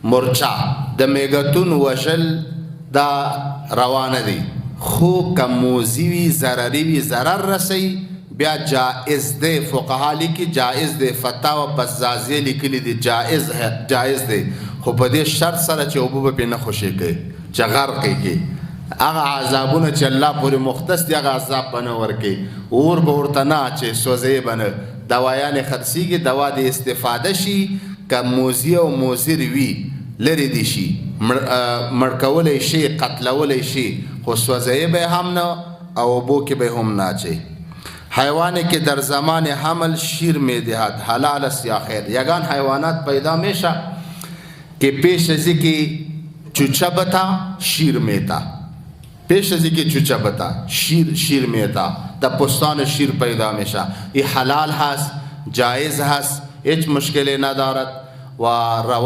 مرچا د میګتون وشل دا روانه دي خو کم موزی وي ضرري وي ضرر رسي بیا جائز دی فقها لیکي جائز دی فتاوا بزازیه لیکلي دي جائز دی خو په دې شرط سره چې اوبه به نه خوشي کوي چې غرق کې هغه عذابونه چې الله پورې مختص دي هغه عذاب به نه ورکوي اور به ورته نه اچي سوځوي به نه دوایانې خرڅېږي دوا د استفاده شي که موزي او موزر وي لرې دي شي مړ کولی شي قتلولی شي خو سوځوي به هم نه او اوبو کې به هم نه اچي حیوان که در زمان حمل شیر می دهد حلال است یا خیر یگان حیوانات پیدا میشه که پیش از اینکه چوچه بتا شیر میتا پیش از اینکه چوچه بتا شیر میتا در پستان شیر پیدا میشه این حلال هست جایز هست هیچ مشکلی ندارد و